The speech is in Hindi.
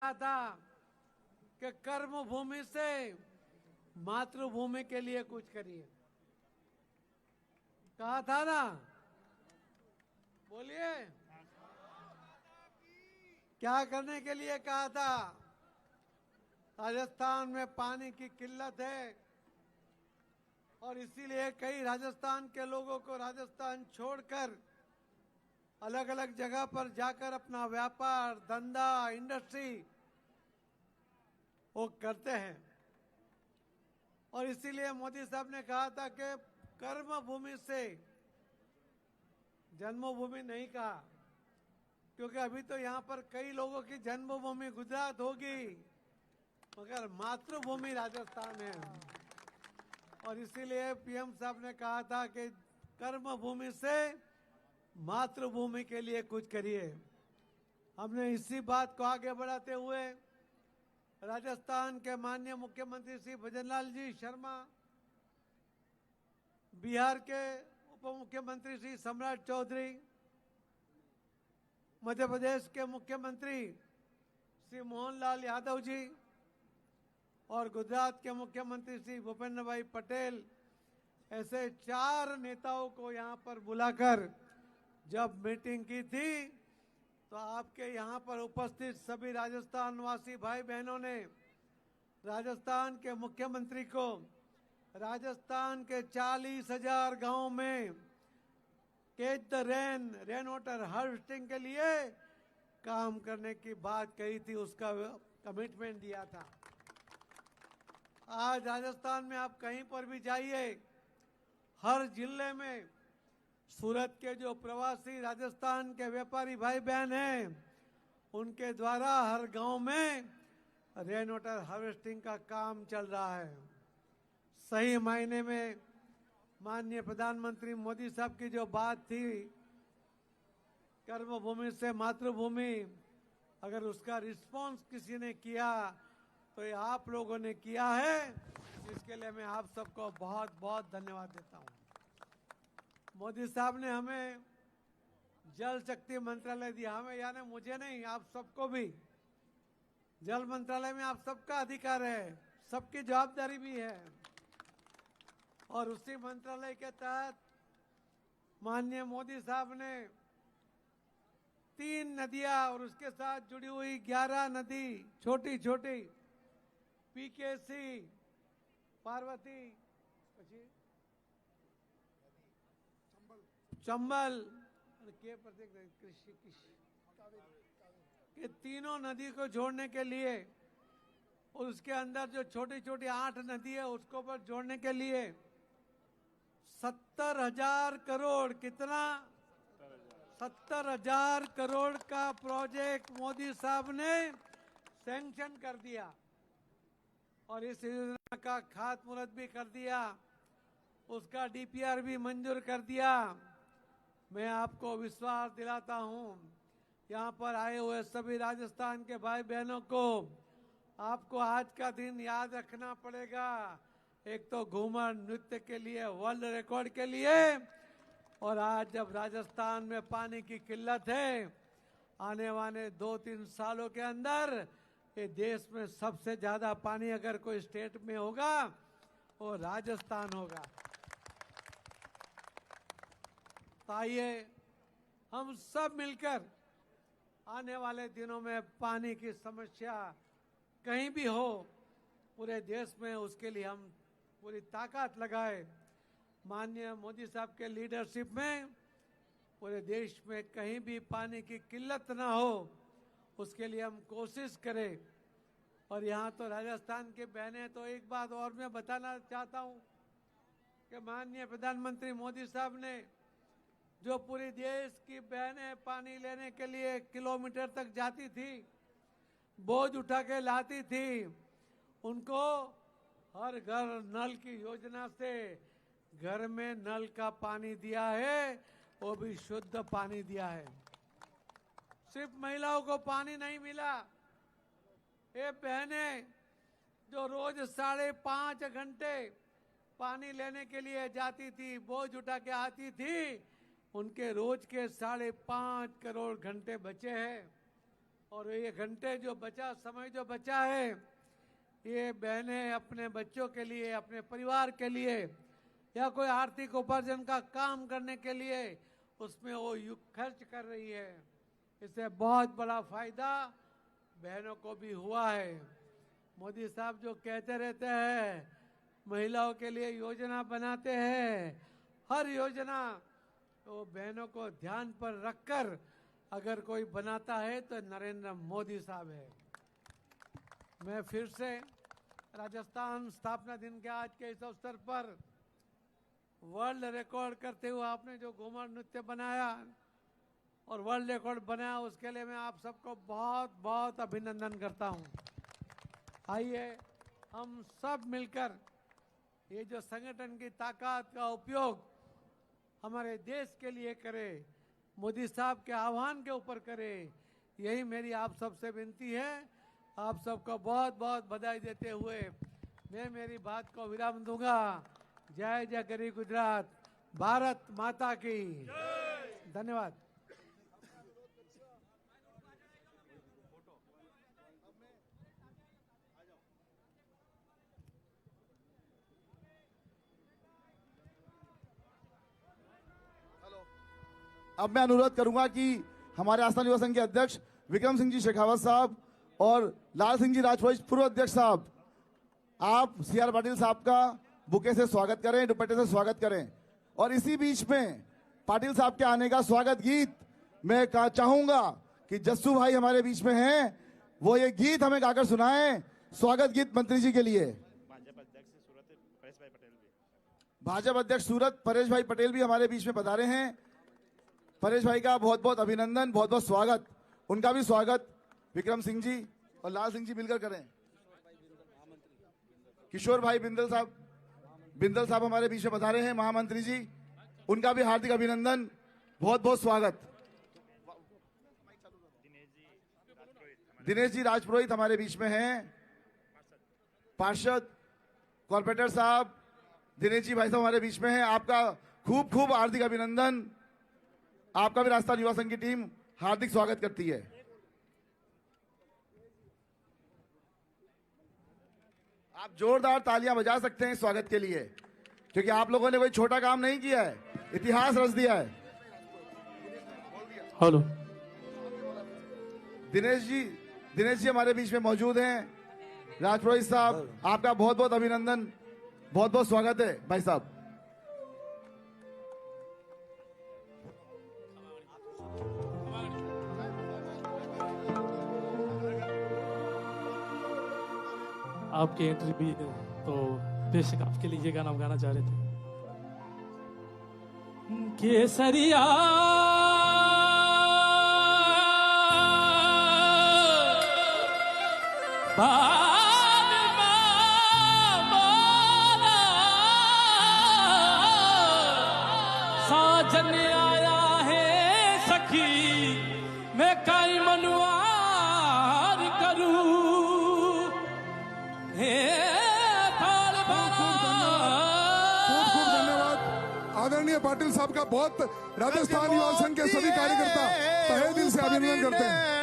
कहा था कि कर्म भूमि से मातृभूमि के लिए कुछ करिए, कहा था ना? बोलिए, क्या करने के लिए कहा था? राजस्थान में पानी की किल्लत है और इसीलिए कई राजस्थान के लोगों को राजस्थान छोड़कर अलग अलग जगह पर जाकर अपना व्यापार, धंधा, इंडस्ट्री वो करते हैं। और इसीलिए मोदी साहब ने कहा था कि कर्म भूमि से, जन्मभूमि नहीं कहा, क्योंकि अभी तो यहाँ पर कई लोगों की जन्मभूमि गुजरात होगी, मगर मातृभूमि राजस्थान है। और इसीलिए पीएम साहब ने कहा था कि कर्म भूमि से मातृभूमि के लिए कुछ करिए। हमने इसी बात को आगे बढ़ाते हुए राजस्थान के माननीय मुख्यमंत्री श्री भजनलाल जी शर्मा, बिहार के उप मुख्यमंत्री श्री सम्राट चौधरी, मध्य प्रदेश के मुख्यमंत्री श्री मोहनलाल यादव जी और गुजरात के मुख्यमंत्री श्री भूपेंद्र भाई पटेल, ऐसे 4 नेताओं को यहाँ पर बुलाकर जब मीटिंग की थी तो आपके यहाँ पर उपस्थित सभी राजस्थान वासी भाई बहनों ने राजस्थान के मुख्यमंत्री को राजस्थान के 40,000 गांव में catch the rain water harvesting के लिए काम करने की बात कही थी, उसका कमिटमेंट दिया था। आज राजस्थान में आप कहीं पर भी जाइए, हर जिले में सूरत के जो प्रवासी राजस्थान के व्यापारी भाई बहन हैं, उनके द्वारा हर गांव में रेन वाटर हार्वेस्टिंग का काम चल रहा है। सही मायने में माननीय प्रधानमंत्री मोदी साहब की जो बात थी, कर्म भूमि से मातृभूमि, अगर उसका रिस्पॉन्स किसी ने किया तो ये आप लोगों ने किया है, इसके लिए मैं आप सबको बहुत बहुत धन्यवाद देता हूं। मोदी साहब ने हमें जल शक्ति मंत्रालय दिया, हमें यानी मुझे नहीं, आप सबको भी। जल मंत्रालय में आप सबका अधिकार है, सबकी जवाबदारी भी है। और उसी मंत्रालय के तहत माननीय मोदी साहब ने 3 नदियां और उसके साथ जुड़ी हुई 11 नदी, छोटी छोटी, पीकेसी, पार्वती, चंबल, कृषि के तीनों नदी को जोड़ने के लिए, और उसके अंदर जो छोटी छोटी 8 नदी है उसको पर जोड़ने के लिए 70,000 करोड़, कितना? 70,000 करोड़ का प्रोजेक्ट मोदी साहब ने सैंक्शन कर दिया और इस योजना का खातमुहूर्त भी कर दिया, उसका डीपीआर भी मंजूर कर दिया। मैं आपको विश्वास दिलाता हूं, यहाँ पर आए हुए सभी राजस्थान के भाई बहनों को, आपको आज का दिन याद रखना पड़ेगा। एक तो घूमर नृत्य के लिए, वर्ल्ड रिकॉर्ड के लिए, और आज जब राजस्थान में पानी की किल्लत है, आने वाले 2-3 सालों के अंदर ये देश में सबसे ज्यादा पानी अगर कोई स्टेट में होगा वो राजस्थान होगा। तो आइए हम सब मिलकर आने वाले दिनों में पानी की समस्या कहीं भी हो पूरे देश में, उसके लिए हम पूरी ताकत लगाए। माननीय मोदी साहब के लीडरशिप में पूरे देश में कहीं भी पानी की किल्लत ना हो, उसके लिए हम कोशिश करें। और यहाँ तो राजस्थान के बहनें, तो एक बात और मैं बताना चाहता हूँ कि माननीय प्रधानमंत्री मोदी साहब ने जो पूरी देश की बहनें पानी लेने के लिए किलोमीटर तक जाती थी, बोझ उठा के लाती थी, उनको हर घर नल की योजना से घर में नल का पानी दिया है, वो भी शुद्ध पानी दिया है। सिर्फ महिलाओं को पानी नहीं मिला, ये बहनें जो रोज 5.5 घंटे पानी लेने के लिए जाती थी, बोझ उठा के आती थी, उनके रोज के 5.5 करोड़ घंटे बचे हैं। और ये घंटे जो बचा, समय जो बचा है, ये बहनें अपने बच्चों के लिए, अपने परिवार के लिए या कोई आर्थिक उपार्जन का काम करने के लिए उसमें वो खर्च कर रही है। इससे बहुत बड़ा फायदा बहनों को भी हुआ है। मोदी साहब जो कहते रहते हैं महिलाओं के लिए योजना बनाते हैं, हर योजना वो बहनों को ध्यान पर रखकर अगर कोई बनाता है तो नरेंद्र मोदी साहब है। मैं फिर से राजस्थान स्थापना दिन के आज के इस अवसर पर वर्ल्ड रिकॉर्ड करते हुए आपने जो घूमर नृत्य बनाया और वर्ल्ड रिकॉर्ड बनाया, उसके लिए मैं आप सबको बहुत बहुत अभिनंदन करता हूं। आइए हम सब मिलकर ये जो संगठन की ताकत का उपयोग हमारे देश के लिए करें, मोदी साहब के आह्वान के ऊपर करें, यही मेरी आप सबसे विनती है। आप सबको बहुत बहुत बधाई देते हुए मैं मेरी बात को विराम दूंगा। जय जय गरी गुजरात, भारत माता की धन्यवाद। अब मैं अनुरोध करूंगा कि हमारे आस्थान युवा संघ के अध्यक्ष विक्रम सिंह जी शेखावत साहब और लाल सिंह जी राजपुरोहित पूर्व अध्यक्ष साहब, आप सीआर पाटिल साहब का बुके से स्वागत करें, दुपट्टे से स्वागत करें। और इसी बीच में पाटिल साहब के आने का स्वागत गीत मैं चाहूंगा कि जस्सू भाई हमारे बीच में हैं, वो ये गीत हमें गाकर सुनाएं। स्वागत गीत मंत्री जी के लिए। भाजपा अध्यक्ष सूरत परेश भाई पटेल भी हमारे बीच में पधारे हैं। परेश भाई का बहुत बहुत अभिनंदन, बहुत बहुत स्वागत। उनका भी स्वागत विक्रम सिंह जी और लाल सिंह जी मिलकर करें। किशोर भाई बिंदल साहब हमारे बीच में पधारे हैं, महामंत्री जी, उनका भी हार्दिक अभिनंदन, बहुत बहुत स्वागत। दिनेश जी राजपुरोहित हमारे बीच में हैं, पार्षद कॉर्पोरेटर साहब दिनेश जी भाई साहब हमारे बीच में हैं। आपका खूब खूब हार्दिक अभिनंदन। आपका भी राजस्थान युवा संघ की टीम हार्दिक स्वागत करती है। आप जोरदार तालियां बजा सकते हैं स्वागत के लिए, क्योंकि आप लोगों ने कोई छोटा काम नहीं किया है, इतिहास रच दिया है। हेलो, दिनेश जी हमारे बीच में मौजूद हैं। राजपुरोहित साहब, आपका बहुत बहुत अभिनंदन, बहुत बहुत स्वागत है भाई साहब। आपकी एंट्री भी तो बेशक आपके लिए ये गाना गाना चाह रहे थे। केसरिया साजन आया है सखी, मैं काई मनुआर करूं। आदरणीय पाटिल साहब का बहुत राजस्थान युवा संघ के सभी कार्यकर्ता तहे दिल से अभिनंदन करते हैं।